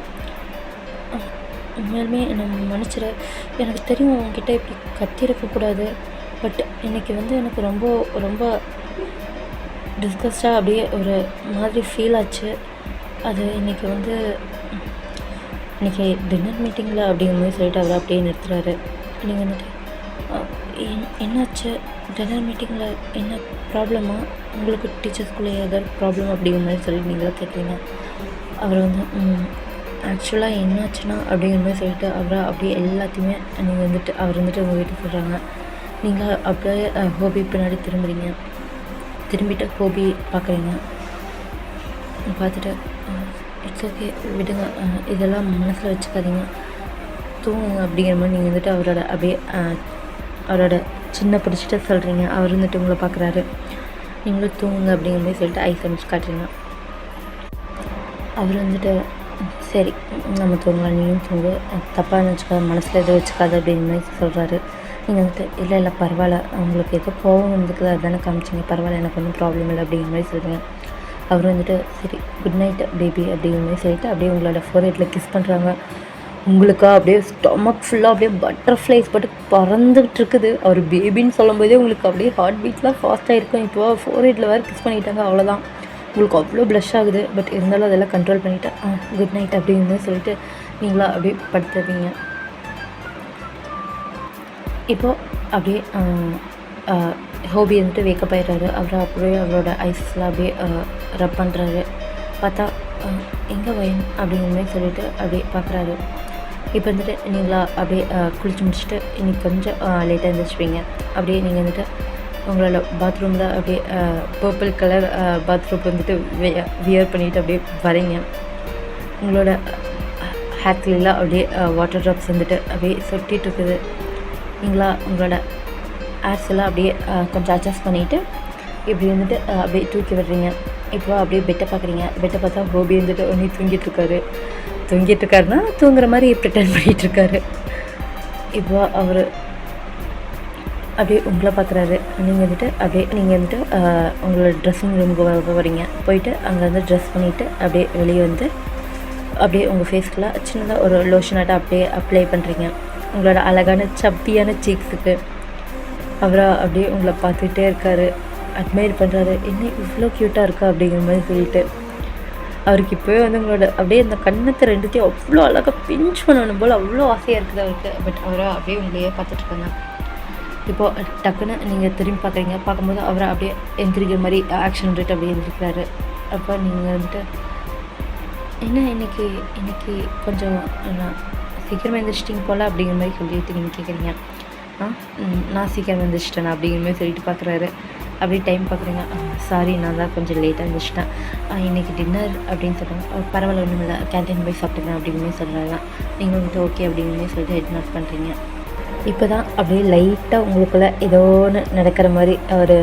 உண்மையாலுமே என்னை மன்னிச்சிட, எனக்கு தெரியும் உங்ககிட்ட இப்படி கத்திருக்கக்கூடாது. பட் இன்றைக்கி வந்து எனக்கு ரொம்ப ரொம்ப டிஸ்கஸ்டாக அப்படியே ஒரு மாதிரி ஃபீல் ஆச்சு. அது இன்றைக்கி வந்து இன்றைக்கி டின்னர் மீட்டிங்கில் அப்படிங்கிற மாதிரி சொல்லிட்டு அவர் அப்படியே நிறுத்துறாரு. நீங்கள் வந்துட்டு என்னாச்சு, டின்னர் மீட்டிங்கில் என்ன ப்ராப்ளமா, உங்களுக்கு டீச்சர்ஸ்குள்ளே ஏதாவது ப்ராப்ளம் அப்படிங்கிற மாதிரி சொல்லி நீங்களாம் கேட்குறீங்க. அவர் வந்து ஆக்சுவலாக என்னாச்சுன்னா அப்படிங்கிற மாதிரி சொல்லிட்டு அவரை அப்படியே எல்லாத்தையுமே நீங்கள் வந்துட்டு அவர் வந்துட்டு உங்கள் வீட்டுக்கு சொல்கிறாங்க. நீங்கள் அப்படியே ஹோபி பின்னாடி திரும்பிட்டு ஹோபி பார்க்குறீங்க. பார்த்துட்டு இட்ஸ் ஓகே விடுங்க, இதெல்லாம் மனசில் வச்சுக்காதீங்க, தூங்குங்க அப்படிங்கிற மாதிரி நீங்கள் வந்துட்டு அவரோட அப்படியே அவரோட சின்ன பிடிச்சிட்டு சொல்கிறீங்க. அவர் வந்துட்டு உங்களை பார்க்குறாரு. நீங்களும் தூங்குங்க அப்படிங்கிற மாதிரி சொல்லிட்டு ஐஸ் அமைச்சு காட்டுறீங்க. அவர் வந்துட்டு சரி நம்ம தூங்கலாம், நீயும் தூங்கு, தப்பாக நினச்சிக்காத, மனசில் எதுவும் வச்சுக்காது அப்படிங்கிற மாதிரி சொல்கிறாரு. நீங்கள் வந்துட்டு இல்லை பரவாயில்ல, அவங்களுக்கு எதோ கோவம் வந்துக்குது அதுதானே காமிச்சிங்க, பரவாயில்ல எனக்கு ஒன்றும் ப்ராப்ளம் இல்லை அப்படிங்கிற மாதிரி சொல்கிறீங்க. அவர் வந்துட்டு சரி குட் நைட் பேபி அப்படிங்கிற மாதிரி சொல்லிட்டு அப்படியே உங்களோட ஃபோர்ஹெட்டில் கிஸ் பண்ணுறாங்க. உங்களுக்கா அப்படியே ஸ்டொமக் ஃபுல்லாக அப்படியே பட்டர்ஃப்ளைஸ் போட்டு பறந்துகிட்டு இருக்குது. அவர் பேபின்னு சொல்லும்போதே உங்களுக்கு அப்படியே ஹார்ட் பீட்லாம் ஃபாஸ்ட்டாக இருக்கும். இப்போ ஃபோர்ஹெட்டில் வேறு கிஸ் பண்ணிட்டாங்க, அவ்வளோதான். உங்களுக்கு அவ்வளோ ப்ளஷ் ஆகுது. பட் இருந்தாலும் அதெல்லாம் கண்ட்ரோல் பண்ணிவிட்டு குட் நைட் அப்படின்னு சொல்லிட்டு நீங்களா அப்படியே படுத்துருவீங்க. இப்போது அப்படியே ஹோபி வந்துட்டு வேக்கப் ஆயிடுறாரு. அவரை அப்படியே அவரோட ஐஸ்லாம் அப்படியே ரப் பண்ணுறாரு. பார்த்தா எங்கே வயன் அப்படிங்கிற மாதிரி சொல்லிவிட்டு அப்படியே பார்க்குறாரு. இப்போ வந்துட்டு நீங்களா அப்படியே குளிச்சு முடிச்சுட்டு இன்றைக்கி கொஞ்சம் லேட்டாக எழுந்திரிச்சிப்பீங்க. அப்படியே நீங்கள் வந்துட்டு உங்களோட பாத்ரூமில் அப்படியே பர்பிள் கலர் பாத்ரூம் வந்துட்டு வியர் பண்ணிவிட்டு அப்படியே வரீங்க. உங்களோட ஹேர்க்லாம் அப்படியே வாட்டர் ட்ராப்ஸ் வந்துட்டு அப்படியே சொட்டிகிட்டு இருக்குது. நீங்களா உங்களோட ஹேர்ஸ் எல்லாம் அப்படியே கொஞ்சம் அட்ஜஸ்ட் பண்ணிவிட்டு இப்படி வந்துட்டு அப்படியே தூக்கி விடுறீங்க. இப்போ அப்படியே பெட்டை பார்க்குறீங்க. பெட்டை பார்த்தா ஹோபி வந்துட்டு ஒன்றி தூங்கிட்டுருக்காருன்னா தூங்குற மாதிரி ப்ரிட்டன் பண்ணிகிட்ருக்காரு. இப்போ அவர் அப்படியே உங்களை பார்க்குறாரு. நீங்கள் வந்துட்டு உங்களோட ட்ரெஸ்ஸிங் ரூமுக்கு வரீங்க. போயிட்டு அங்கே வந்து ட்ரெஸ் பண்ணிவிட்டு அப்படியே வெளியே வந்து அப்படியே உங்கள் ஃபேஸ்க்குலாம் சின்னதாக ஒரு லோஷனாட்டம் அப்படியே அப்ளை பண்ணுறீங்க உங்களோட அழகான சப்பியான சீக்ஸுக்கு. அவரை அப்படியே உங்களை பார்த்துக்கிட்டே இருக்கார், அட்மையர் பண்ணுறாரு. என்ன இவ்வளோ க்யூட்டாக இருக்கா அப்படிங்கிற மாதிரி சொல்லிட்டு அவருக்கு இப்போவே வந்து உங்களோட அப்படியே இந்த கண்ணத்தை ரெண்டுத்தையும் அவ்வளோ அழகாக பிஞ்ச் பண்ணணும் போல் அவ்வளோ ஆசையாக இருக்குது அவருக்கு. பட் அவரை அப்படியே உங்களையே பார்த்துட்ருக்காங்க. இப்போது டக்குன்னு நீங்கள் திரும்பி பார்க்குறீங்க. பார்க்கும்போது அவரை அப்படியே எந்திரிக்கிற மாதிரி ஆக்ஷன் பண்ணிட்டு அப்படியே எந்திரிக்கிறாரு. அப்போ நீங்கள் வந்துட்டு என்ன இன்னைக்கு கொஞ்சம் சீக்கிரமாக எழுந்திரிச்சிட்டிங்க போல் அப்படிங்கிற மாதிரி சொல்லிட்டு நீங்கள் கேட்குறீங்க. நான் சீக்கிரம் எழுந்திரிச்சிட்டேன் அப்படிங்கிற மாதிரி சொல்லிட்டு பார்க்குறாரு. அப்படியே டைம் பார்க்குறீங்க. சாரி நான் தான் கொஞ்சம் லேட்டாக எழுந்திரிச்சிட்டேன். இன்றைக்கி டின்னர் அப்படின்னு சொல்கிறாங்க. பரவாயில்ல ஒன்றும் இல்லை, கேன்டீன் போய் சாப்பிட்டுக்கிறேன் அப்படிங்குமே சொல்கிறாங்க. நீங்கள் வந்துட்டு ஓகே அப்படிங்குமே சொல்லிட்டு ஹெட் நோட் பண்ணுறீங்க. இப்போ தான் அப்படியே லைட்டாக உங்களுக்குள்ளே ஏதோ ஒன்று நடக்கிற மாதிரி ஒரு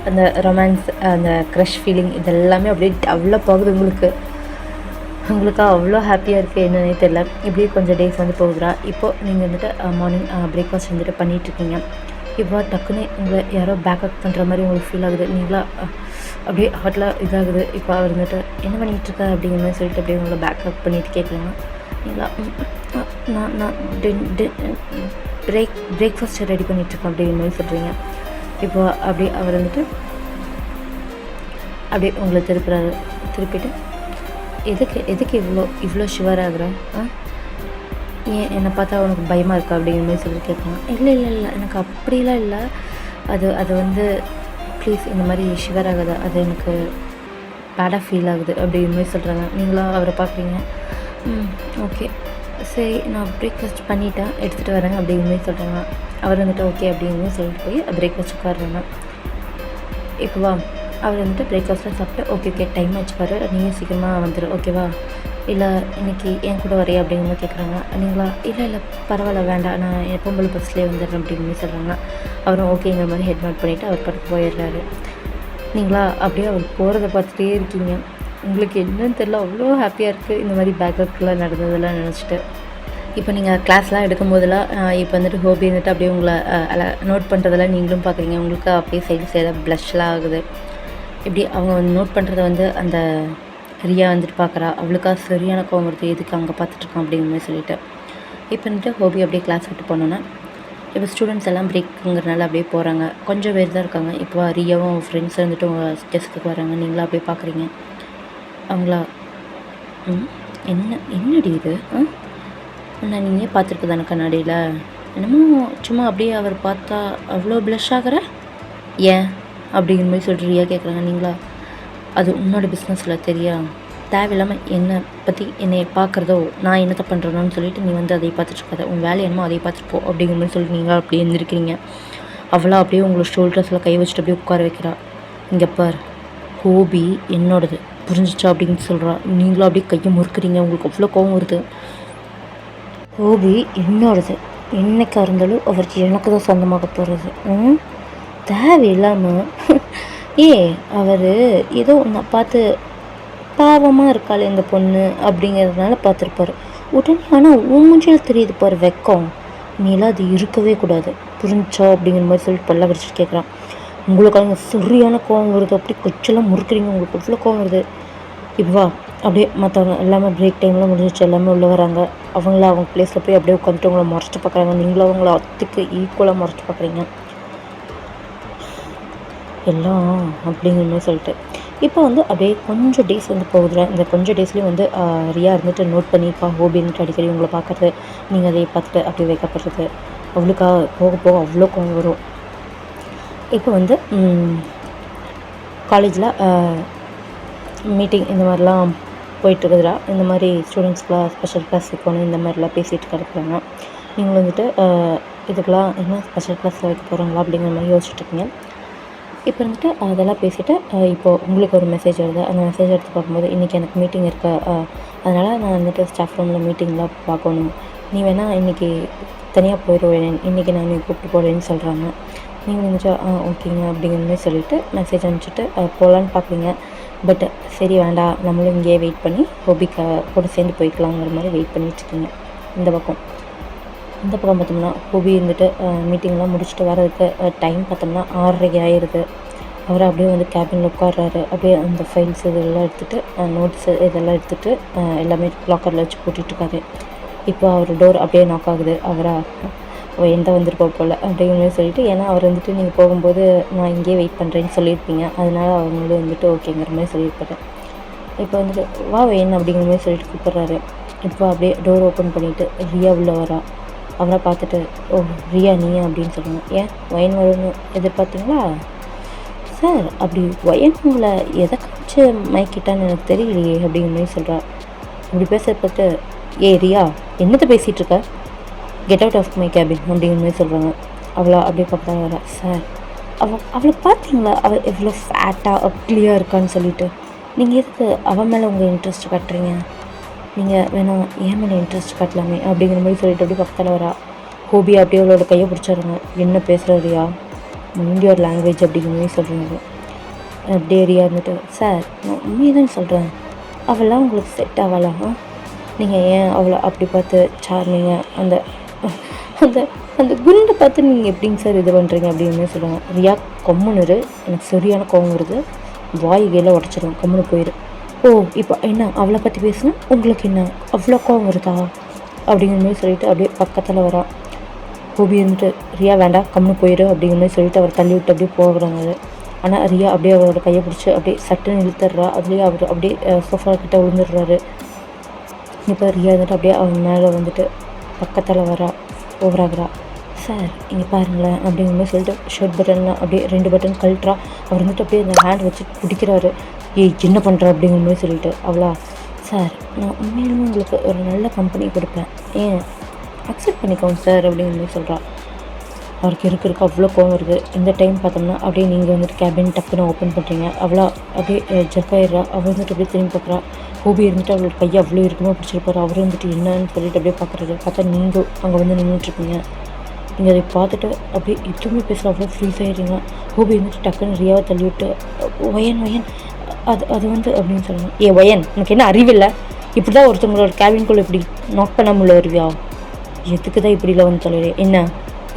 அந்த ரொமான்ஸ், அந்த க்ரஷ் ஃபீலிங் இதெல்லாமே அப்படியே டெவலப் ஆகுது உங்களுக்கு அவ்வளோ ஹாப்பியாக இருக்குது. என்னன்னே தெரியல. இப்படியே கொஞ்சம் டேஸ் வந்து போகுதுரா. இப்போது நீங்கள் வந்துட்டு மார்னிங் பிரேக்ஃபாஸ்ட் வந்துட்டு பண்ணிகிட்ருக்கீங்க. இப்போ டக்குன்னு உங்களை யாரோ பேக்கப் பண்ணுற மாதிரி உங்களுக்கு ஃபீல் ஆகுது. நீங்களா அப்படியே ஹாட்டில் இதாகுது. இப்போ அவர் வந்துட்டு என்ன பண்ணிகிட்ருக்க அப்படிங்கிற மாதிரி சொல்லிட்டு அப்படியே உங்களை பேக்கப் பண்ணிட்டு கேட்குறாங்க. நீங்களா நான் பிரேக்ஃபாஸ்ட் ரெடி பண்ணிகிட்ருக்கேன் அப்படிங்கிற மாதிரி சொல்கிறீங்க. இப்போ அப்படியே அவர் வந்துட்டு அப்படியே உங்களை திருப்பிட்டு எதுக்கு இவ்வளோ ஷுவர் ஆகுற? ஏன் என்னை பார்த்தா உனக்கு பயமாக இருக்கா அப்படிங்கிற மாதிரி சொல்லி கேட்கலாம். இல்லை எனக்கு அப்படிலாம் இல்லை. அது வந்து ப்ளீஸ் இந்த மாதிரி ஷுவர் ஆகுது, அது எனக்கு பேடாக ஃபீல் ஆகுது அப்படிங்கிற மாதிரி சொல்கிறாங்க. நீங்களாம் அவரை பார்க்குறீங்க. ஓகே சரி, நான் பிரேக்ஃபாஸ்ட் பண்ணிவிட்டேன், எடுத்துகிட்டு வரேங்க அப்படிங்கிற மாதிரி சொல்கிறாங்க. அவர் வந்துட்டு ஓகே அப்படிங்கிற மாதிரி சொல்லிட்டு போய் பிரேக்ஃபாஸ்ட் உட்காடுறாங்க. இப்போ வா, அவர் வந்துட்டு பிரேக்ஃபாஸ்ட்லாம் சாப்பிட்டு ஓகே டைம் ஆச்சுப்பாரு, நீங்கள் சீக்கிரமாக வந்துடு ஓகேவா, இல்லை இன்றைக்கி என் கூட வரையா அப்படிங்கிற மாதிரி கேட்குறாங்க. நீங்களா இல்லை பரவாயில்ல வேண்டாம், நான் எப்போம்போல பஸ்லேயே வந்துடுறேன் அப்படிங்கிற மாதிரி சொல்கிறாங்க. அவரும் ஓகேங்கிற மாதிரி ஹெட் நோட் பண்ணிவிட்டு அவர் படுத்து போயிடுறாரு. நீங்களா அப்படியே அவர் போகிறத பார்த்துட்டே இருக்கீங்க. உங்களுக்கு என்னன்னு தெரியல, அவ்வளோ ஹாப்பியாக இருக்குது இந்த மாதிரி பேக்கப்லாம் நடந்ததெல்லாம் நினச்சிட்டு. இப்போ நீங்கள் கிளாஸ்லாம் எடுக்கும்போதெல்லாம் இப்போ வந்துட்டு ஹோபி வந்துட்டு அப்படியே உங்களை நோட் பண்ணுறதெல்லாம் நீங்களும் பார்க்குறீங்க. உங்களுக்கு அப்படியே சைடாக ப்ளஷ்லாம் ஆகுது. இப்படி அவங்க வந்து நோட் பண்ணுறத வந்து அந்த ரியா வந்துட்டு பார்க்குறா. அவளுக்கா சரியான கோவம் வருது, எதுக்கு அங்கே பார்த்துட்ருக்கான் அப்படிங்கிற மாதிரி சொல்லிட்டு. இப்போ வந்துட்டு ஹோபி அப்படியே கிளாஸ் விட்டு போனோன்னா இப்போ ஸ்டூடெண்ட்ஸ் எல்லாம் பிரேக்குங்கிறனால அப்படியே போகிறாங்க. கொஞ்சம் பேர் தான் இருக்காங்க. இப்போ ரியாவும் ஃப்ரெண்ட்ஸ் வந்துட்டு உங்கள் டெஸ்க்குக்கு வராங்க. நீங்களாம் அப்படியே பார்க்குறீங்க. அவங்களா என்னடி இது நான் நீங்கள் பார்த்துருக்கு தானே கண்ணாடியில், என்னமோ சும்மா அப்படியே அவர் பார்த்தா அவ்வளோ ப்ளஷ் ஆகிற ஏன் அப்படிங்கிற மாதிரி சொல்லிட்டு ரியா கேட்குறாங்க. நீங்களா அது உன்னோட பிஸ்னஸில் தெரியா, தேவையில்லாமல் என்னை பற்றி என்னை பார்க்குறதோ நான் என்னத்தை பண்ணுறனோன்னு சொல்லிட்டு நீ வந்து அதை பார்த்துட்ருக்காத, உன் வேலை என்னமோ அதை பார்த்துட்டு போ அப்படிங்கிற மாதிரி சொல்லிட்டு நீங்கள் அப்படியே எழுந்திருக்கிறீங்க. அவளாக அப்படியே உங்களோட ஷோல்டர்ஸில் கை வச்சுட்டு அப்படியே உட்கார வைக்கிறா. இங்கே பார், ஹோபி என்னோடது புரிஞ்சிச்சா அப்படின்னு சொல்கிறா. நீங்களும் அப்படியே கையை முறுக்குறீங்க. உங்களுக்கு அவ்வளோ கோவம் வருது. ஹோபி என்னோடது, என்னைக்காக இருந்தாலும் அவருக்கு எனக்கு தான் சொந்தமாக போகிறது. தேவையில்லாமல் அவர் ஏதோ ஒன்று பார்த்து பாவமாக இருக்காள் இந்த பொண்ணு அப்படிங்கிறதுனால பார்த்துருப்பாரு உடனே. ஆனால் உன் மூஞ்சியில் தெரியுது பாரு வெக்கம், நீலாம் அது இருக்கவே கூடாது புரிஞ்சா அப்படிங்கிற மாதிரி சொல்லிட்டு பல்ல வச்சுட்டு கேட்குறான். உங்களுக்கு அவங்க சரியான கோவம் வருது, அப்படி கொச்செல்லாம் முறுக்குறீங்க, உங்களுக்கு அவ்வளோ கோவம் வருது. இப்போ அப்படியே மற்றவங்க எல்லாமே பிரேக் டைம்லாம் முடிஞ்சிச்சு, எல்லாமே உள்ளே வராங்க. அவங்க பிளேஸில் போய் அப்படியே உட்காந்துட்டு அவங்கள முறைச்சி பார்க்குறாங்க. நீங்களும் அவங்கள அத்துக்கு ஈக்குவலாக முறைச்சி பார்க்குறீங்க எல்லாம் அப்படிங்கிற மாதிரி சொல்லிட்டு. இப்போ வந்து அப்படியே கொஞ்சம் டேஸ் வந்து போகுதுல. இந்த கொஞ்சம் டேஸ்லேயும் வந்து ரியா இருந்துட்டு நோட் பண்ணியிருப்பா ஹோபி இருந்துட்டு அடிக்கடி உங்களை பார்க்குறது, நீங்கள் அதை பார்த்துட்டு அப்படியே வைக்கப்படுறது. அவளுக்கா போக போக அவ்வளோ கோவம் வரும். இப்போ வந்து காலேஜில் மீட்டிங் இந்த மாதிரிலாம் போயிட்டுருக்குதுரா. இந்த மாதிரி ஸ்டூடெண்ட்ஸ்க்கெலாம் ஸ்பெஷல் கிளாஸ் வைக்கணும் இந்த மாதிரிலாம் பேசிகிட்டு கிடக்குறாங்க. நீங்கள் வந்துட்டு இதுக்கெலாம் என்ன ஸ்பெஷல் கிளாஸில் வைக்க போகிறாங்களா அப்படிங்கிற மாதிரி யோசிச்சுட்ருக்கீங்க. இப்போ வந்துட்டு அதெல்லாம் பேசிவிட்டு இப்போது உங்களுக்கு ஒரு மெசேஜ் வருது. அந்த மெசேஜ் எடுத்து பார்க்கும்போது இன்றைக்கி எனக்கு மீட்டிங் இருக்கு, அதனால் நான் வந்துட்டு ஸ்டாஃப் ரூமில் மீட்டிங்லாம் பார்க்கணும், நீ வேணால் இன்றைக்கி தனியாக போயிடுவேன், இன்றைக்கி நான் நீ கூப்பிட்டு போகிறேன்னு சொல்கிறாங்க. நீங்கள் வந்துட்டு ஓகேங்க அப்படிங்கிற மாதிரி சொல்லிவிட்டு மெசேஜ் அனுப்பிச்சிட்டு போகலான்னு பார்க்குறீங்க. பட் சரி வேண்டாம், நம்மளும் இங்கேயே வெயிட் பண்ணி ஹோபிக்கு கூட சேர்ந்து போய்க்கலாங்கிற மாதிரி வெயிட் பண்ணிகிட்ருக்கீங்க. இந்த பக்கம் பார்த்தோம்னா ஹோபி இருந்துட்டு மீட்டிங்லாம் முடிச்சுட்டு வரதுக்கு டைம் பார்த்தோம்னா 6:30 ஆயிடுது. அவர் அப்படியே வந்து கேபினில் உட்கார்றாரு. அப்படியே அந்த ஃபைல்ஸ் இதெல்லாம் எடுத்துகிட்டு நோட்ஸு இதெல்லாம் எடுத்துகிட்டு எல்லாமே லாக்கரில் வச்சு கூட்டிகிட்ருக்காரு. இப்போ அவர் டோர் அப்படியே நாக் ஆகுது. எந்த வந்திருப்பா போல் அப்படிங்கிற மாதிரி சொல்லிவிட்டு, ஏன்னா அவர் வந்துட்டு நீங்கள் போகும்போது நான் இங்கேயே வெயிட் பண்ணுறேன்னு சொல்லியிருப்பீங்க, அதனால் அவங்களும் வந்துட்டு ஓகேங்கிற மாதிரி சொல்லியிருப்பாரு. இப்போ வந்துட்டு வா வேணும் அப்படிங்கிற மாதிரி சொல்லிட்டு கூப்பிட்றாரு. இப்போ அப்படியே டோர் ஓப்பன் பண்ணிவிட்டு ரியா உள்ளே வரா. அவரை பார்த்துட்டு ஓ ரியா நீயா அப்படின்னு சொல்லுங்க. ஏன் ஒயின் வரும்னு எதிர்பார்த்தீங்களா சார்? அப்படி ஒயின் உங்களை எதை காமிச்சு மைக்கிட்டான்னு எனக்கு தெரியலையே அப்படிங்கிற மாதிரி சொல்கிறா. இப்படி பேசுகிறத பார்த்து ஏ ரியா என்னத்தை பேசிகிட்டு இருக்க, get out of my cabin அப்படிங்கிற மாதிரி சொல்கிறாங்க. அவளா அப்படியே பார்க்குறாங்க. சார் அவளை பார்த்தீங்களா, அவள் எவ்வளோ ஃபேட்டாக அக்லியாக இருக்கான்னு சொல்லிட்டு. நீங்கள் எதுக்கு அவன் மேலே உங்கள் இன்ட்ரெஸ்ட் காட்டுறீங்க? நீங்கள் வேணாம் ஏன் மேலே இன்ட்ரெஸ்ட் காட்டலாமே அப்படிங்கிற மாதிரி சொல்லிட்டு அப்படியே பக்கத்தில் வரா. ஹோபி அப்படியே அவளோட கையை பிடிச்சாருங்க. என்ன பேசுகிறாரியா, இந்தியோட லாங்குவேஜ் அப்படிங்கிற மாதிரி சொல்கிறாங்க. அப்படியே ரியா இருந்துட்டு, சார் நான் உண்மையை தான் சொல்கிறேன், அவளாம் உங்களுக்கு செட் ஆகலாம். நீங்கள் ஏன் அவளை அப்படி பார்த்து நீங்கள் அந்த அந்த அந்த குண்டை பார்த்து நீங்கள் எப்படிங்க சார் இது பண்ணுறீங்க அப்படின்னு சொல்லுவாங்க. ரியா கம்முன்னு, எனக்கு சரியான கோவம் வருது, வாய்கையில் உடச்சிடுவோம், கம்முன்னு போயிடு. ஓ இப்போ என்ன அவளை பற்றி பேசுனா உங்களுக்கு என்ன அவ்வளோ கோவம் வருதா அப்படிங்கிற மாதிரி சொல்லிட்டு அப்படியே பக்கத்தில் வரான். ஹோபி இருந்துட்டு, ரியா வேண்டாம் கம்முன்னு போயிடு அப்படிங்கிற மாதிரி சொல்லிட்டு அவர் தள்ளி விட்டு அப்படியே போகிறாங்க. ஆனால் ரியா அப்படியே அவரோட கையை பிடிச்சி அப்படியே சட்டுன்னு இழுத்துடுறா. அதுலேயே அவர் அப்படியே சோஃபா கிட்ட விழுந்துடுறாரு. இப்போ ரியா வந்துட்டு அப்படியே அவன் மேலே வந்துட்டு பக்கத்தில் வரா, ஓவராகிறா. சார் இங்கே பாருங்களேன் அப்படிங்கிற மாதிரி சொல்லிட்டு ஷர்ட் பட்டன்லாம் அப்படியே 2 பட்டன் கழட்டுறா. அவர் வந்துட்டு அப்படியே அந்த ஹேண்ட் வச்சு பிடிக்கிறாரு. ஏய் என்ன பண்ணுற அப்படிங்கிற மாதிரி சொல்லிட்டு. அவளா, சார் நான் உண்மையிலுமே உங்களுக்கு ஒரு நல்ல கம்பெனி கொடுப்பேன், ஏன் அக்செப்ட் பண்ணிக்கோங்க சார் அப்படிங்கிற மாதிரி சொல்கிறா. அவருக்கு இருக்க அவ்வளோ கோவம் வருது. இந்த டைம் பார்த்தோம்னா அப்படியே நீங்கள் வந்துட்டு கேபின் டக்குன்னு ஓப்பன் பண்ணுறீங்க. அவ்வளோ அப்படியே ஜர்க்காயிடுறா. அவள் வந்துட்டு அப்படியே திரும்பி பார்க்குறா. ஹோபி இருந்துட்டு அவளோட கையை அவ்வளோ இருக்குமோ பிடிச்சிருப்பாரு. அவரும் வந்துட்டு என்னன்னு சொல்லிட்டு அப்படியே பார்க்குறது. பார்த்தா நீங்கள் அங்கே வந்து நின்றுட்டுருப்பீங்க. நீங்கள் அதை பார்த்துட்டு அப்படியே எதுவுமே பேசல, அவ்வளோ ஃப்ரீஸ் ஆகிடுறீங்க. ஹோபி வந்துட்டு டக்குன்னு ரியாவை தள்ளி விட்டு, ஒயன் அது வந்து அப்படின்னு சொல்லணும். ஒயன் எனக்கு என்ன அறிவில்லை, இப்படி தான் ஒருத்தவங்களோட கேபின்குள்ளே இப்படி நாக் பண்ணாமல் வருவியா, எதுக்கு தான் இப்படிலாம் வந்து தலைவர் என்ன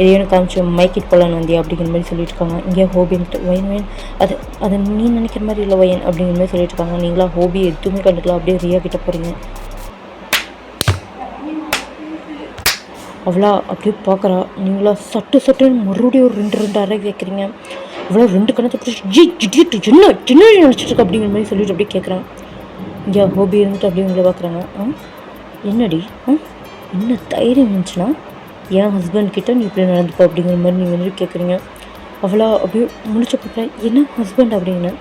எதையும் காமிச்சு மைக்கிட் போகலான்னு வந்தியா அப்படிங்கிற மாதிரி சொல்லிட்டு இருக்காங்க. இங்கே ஹோபின்ட்டு ஒயன் அது நீ நினைக்கிற மாதிரி இல்லை ஒயன் அப்படிங்கிற மாதிரி சொல்லிட்டு இருக்காங்க. நீங்களா ஹோபி எதுவுமே கண்டுக்கலாம். அப்படியே ரியா கிட்ட போகிறீங்க. அவ்வளோ அப்படியே பார்க்குறா. நீங்களா சட்டுன்னு மறுபடியும் ஒரு 2 அறை கேட்குறீங்க. அவ்வளோ 2 கணத்தை பிடிச்சி சின்ன நினச்சிட்டு இருக்கா அப்படிங்கிற மாதிரி சொல்லிட்டு அப்படியே கேட்குறான். இங்கே ஹோபி இருந்துட்டு அப்படியே உங்களை பார்க்குறாங்க. என்னடி என்ன தைரியம் இருந்துச்சுன்னா என் ஹஸ்பண்ட் கிட்ட நீ இப்படி நடந்துப்போ அப்படிங்கிற மாதிரி நீங்கள் வந்துட்டு கேட்குறீங்க. அவ்வளோ அப்படியே முடிச்ச பார்க்குறேன். என்ன ஹஸ்பண்ட் அப்படின்னு,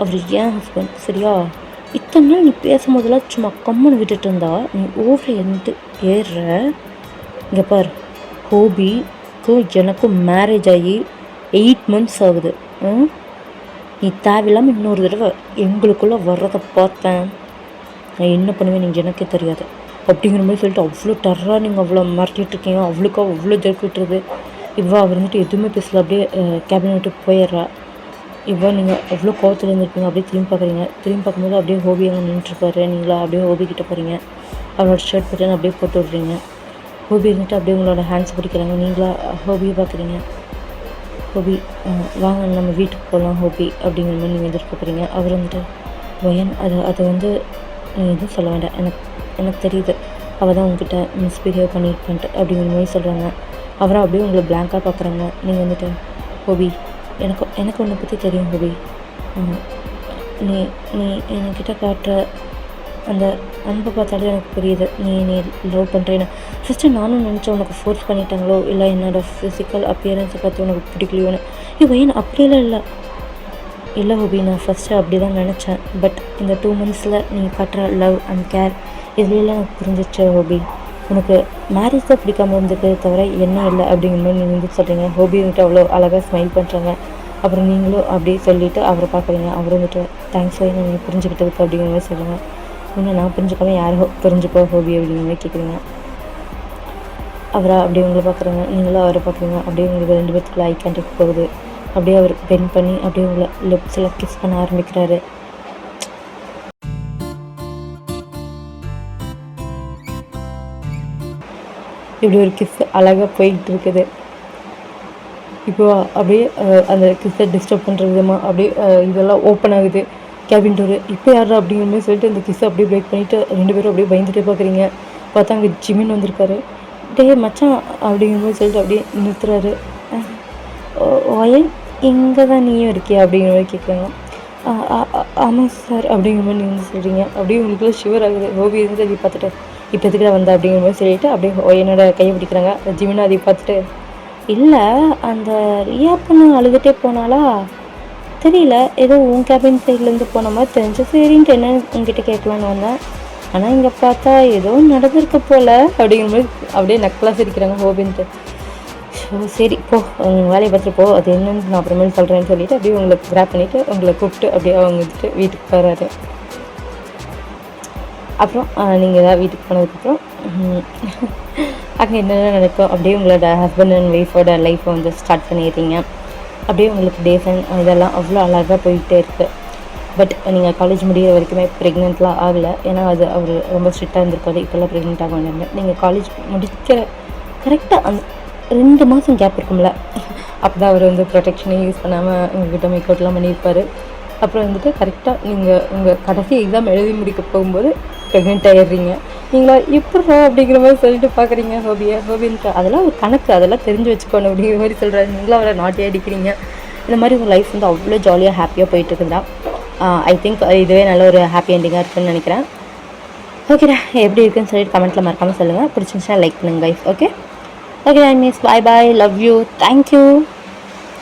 அவர் ஏன் ஹஸ்பண்ட் சரியா, இத்தனை நாள் நீ பேசும்போதெல்லாம் சும்மா கம்மனை விட்டுட்டு இருந்தா நீ ஓவரை எந்த ஏறுற. இங்கே பார், ஹோபிக்கும் எனக்கும் மேரேஜ் ஆகி 8 months ஆகுது. நீ தேவையில்லாமல் இன்னொரு தடவை எங்களுக்குள்ளே வர்றதை பார்த்தேன், நான் என்ன பண்ணுவேன் நீங்கள் எனக்கே தெரியாது அப்படிங்கிற மாதிரி சொல்லிட்டு அவ்வளோ டர்ராக நீங்கள் அவ்வளோ மிரட்டிகிட்டு இருக்கீங்க. அவ்வளோக்கா அவ்வளோ ஜெர்க் விட்டுருது. இவ்வளோ அவர் வந்துட்டு எதுவுமே பேசல, அப்படியே கேபின் விட்டு போயிடுறா. இவ்வளோ நீங்கள் அவ்வளோ கோவத்தில் இருந்துருப்பீங்க. அப்படியே திரும்பி பார்க்குறீங்க. திரும்பி பார்க்கும்போது அப்படியே ஹோபி அங்கே நின்றுட்டுருப்பாரு. நீங்களா அப்படியே ஹோபி கிட்ட போகிறீங்க. அவளோட ஷர்ட் பட்டன் அப்படியே போட்டு விட்றீங்க. ஹோபி இருந்துட்டு அப்படியே உங்களோட ஹேண்ட்ஸ் பிடிக்கிறாங்க. நீங்களா ஹோபியை பார்க்குறீங்க. ஹோபி வாங்க நம்ம வீட்டுக்கு போகலாம் ஹோபி அப்படிங்கிற மாதிரி நீங்கள் எதிர்பார்க்குறீங்க. அவர் வந்துட்டு வயன் அது வந்து நீ எதுவும் சொல்ல வேண்டாம், எனக்கு தெரியுது அவள் தான் உங்ககிட்ட மிஸ்பிஹேவ் பண்ணியிருப்பான்ட்டு அப்படிங்கிற மாதிரி சொல்கிறாங்க. அவரை அப்படியே உங்களை பிளாங்காக பார்க்குறாங்க. நீங்கள் வந்துட்டு ஹோபி எனக்கு உன்னை பற்றி தெரியும் ஹோபி, நீ என்கிட்ட காட்டுற அந்த அன்பை பார்த்தாலே எனக்கு புரியுது நீ லவ் பண்ணுறேன்னு. ஃபஸ்ட்டு நானும் நினச்சேன் உனக்கு ஃபோர்ஸ் பண்ணிட்டாங்களோ, இல்லை என்னோடய ஃபிசிக்கல் அப்பியரன்ஸை பார்த்து உனக்கு பிடிக்கலையோன்னு. ஏன் அப்படியெல்லாம் இல்லை ஹோபி, நான் ஃபஸ்ட்டு அப்படி தான் நினச்சேன். பட் இந்த 2 months நீ காட்டுற லவ் அண்ட் கேர் இதுலாம் எனக்கு புரிஞ்சிச்சு ஹோபி. உனக்கு மேரேஜ் தான் பிடிக்காமல் இருந்தது தவிர என்ன இல்லை அப்படிங்கிற மாதிரி நீங்கள் வந்து சொல்கிறீங்க. ஹோபி வந்துட்டு அவ்வளோ அழகாக ஸ்மைல் பண்ணுறாங்க. அப்புறம் நீங்களும் அப்படி சொல்லிவிட்டு அவரை பார்க்குறீங்க. அவர் வந்துட்டு தேங்க்ஸ் ஹோபி நீங்கள் புரிஞ்சுக்கிட்டதுக்கு அப்படிங்கிற மாதிரி சொல்லுங்கள். இன்னும் நான் புரிஞ்சுக்காமல் யாரும் புரிஞ்சுப்போ ஹோபி அப்படிங்கிற மாதிரி கேட்குறீங்க. அவரை அப்படியே உங்களை பார்க்குறாங்க. நீங்களும் அவரை பார்க்குறீங்க. அப்படியே உங்களுக்கு 2 பேர்த்துக்குள்ள ஐ கான்டாக்ட் போகுது. அப்படியே அவர் பெண்ட் பண்ணி அப்படியே உங்களை லிப்ஸில் கிஸ் பண்ண ஆரம்பிக்கிறாரு. இப்படி ஒரு கிஸ் அழகாக போயிட்டு இருக்குது. இப்போ அப்படியே அந்த கிஸ்ஸை டிஸ்டர்ப் பண்ணுற விதமாக அப்படியே இதெல்லாம் ஓப்பன் ஆகுது கேபின் டோரு. இப்போ யாரா அப்படிங்கிற மாதிரி சொல்லிட்டு அந்த கிஸ்ஸை அப்படியே பிரேக் பண்ணிவிட்டு 2 பேரும் அப்படியே பயந்துட்டே பார்க்குறீங்க. பார்த்தா அங்கே ஜிமின் வந்திருக்காரு. டே மச்சான் அப்படிங்கிற மாதிரி சொல்லிட்டு அப்படியே நிறுத்துறாரு. ஒயன் இங்கே தான் நீயும் இருக்கியா அப்படிங்கிற மாதிரி கேட்குறாங்க. ஆமாம் சார் அப்படிங்கிற மாதிரி நீங்கள் சொல்கிறீங்க. அப்படியே உங்களுக்குள்ள ஷிவர் ஆகுது. ஹோபி இருந்து அதை பார்த்துட்டு இப்போ எதுக்கிட்ட வந்தா அப்படிங்கிற மாதிரி சொல்லிவிட்டு அப்படியே என்னோட கையை பிடிக்கிறாங்க. ஜிமினா அதை பார்த்துட்டு, இல்லை அந்த ரியா பொண்ணு அழுதுகிட்டே போனாலா தெரியல, ஏதோ உன் கேபின் சைட்லேருந்து போன மாதிரி தெரிஞ்சு சரின்ட்டு என்ன உங்ககிட்ட கேட்கலான்னு வந்தேன். ஆனால் இங்கே பார்த்தா ஏதோ நடந்திருக்க போல் அப்படிங்கிற மாதிரி அப்படியே நக்கலாக சிரிக்கிறாங்க ஹோபின்ட்டு. ஸோ ஸோ சரி போ உங்கள் வேலையை பார்த்துட்டு போ, அது என்னன்னு நான் அப்புறமேல் சொல்கிறேன்னு சொல்லிவிட்டு அப்படியே உங்களை கிராப் பண்ணிவிட்டு உங்களை கூப்பிட்டு அப்படியே அவங்க வந்துட்டு வீட்டுக்கு போகிறாரு. அப்புறம் நீங்கள் ஏதாவது வீட்டுக்கு போனதுக்கப்புறம் அங்கே என்னென்ன நடக்கும், அப்படியே உங்களோட ஹஸ்பண்ட் அண்ட் ஒய்ஃபோட லைஃப்பை வந்து ஸ்டார்ட் பண்ணிடுறீங்க. அப்படியே உங்களுக்கு டேஸ் அண்ட் இதெல்லாம் அவ்வளோ அழகாக போயிட்டே இருக்குது. பட் நீங்கள் காலேஜ் முடிகிற வரைக்குமே ப்ரெக்னென்ட்லாம் ஆகலை. ஏன்னா அது அவர் ரொம்ப ஸ்ட்ரிக்டாக இருந்திருக்காது. இப்போல்லாம் ப்ரெக்னென்ட் ஆக வேண்டாங்க. நீங்கள் காலேஜ் முடிக்கிற கரெக்டாக அந்த 2 மாதம் கேப் இருக்கும்ல, அப்போ தான் அவர் வந்து ப்ரொடெக்ஷனே யூஸ் பண்ணாமல் உங்கள்கிட்ட மேக்கவுட்லாம் பண்ணியிருப்பார். அப்புறம் வந்துட்டு கரெக்டாக நீங்கள் உங்கள் கடைசி எக்ஸாம் எழுதி முடிக்க போகும்போது ப்ரெக்னென்ட் ஆகிடுறீங்க. நீங்களா எப்பட்றா அப்படிங்கிற மாதிரி சொல்லிட்டு பார்க்குறீங்க ஹோபின்ட்டு. அதெல்லாம் ஒரு கணக்கு, அதெல்லாம் தெரிஞ்சு வச்சுக்கணும் அப்படிங்கிற மாதிரி சொல்கிறாரு. நீங்களும் அவரை நாட்டி அடிக்கிறீங்க. இந்த மாதிரி உங்கள் லைஃப் வந்து அவ்வளோ ஜாலியாக ஹாப்பியாக போயிட்டு இருக்குதா? ஐ திங்க் இதுவே நல்ல ஒரு ஹாப்பி எண்டிங்காக இருக்குதுன்னு நினைக்கிறேன். ஓகேடா, எப்படி இருக்குன்னு சொல்லிட்டு கமெண்ட்டில் மறக்காமல் சொல்லுங்கள். பிடிச்சிருந்துச்சுன்னா லைக் பண்ணுங்கள் guys. Okay okay, I miss, bye bye, love you, thank you.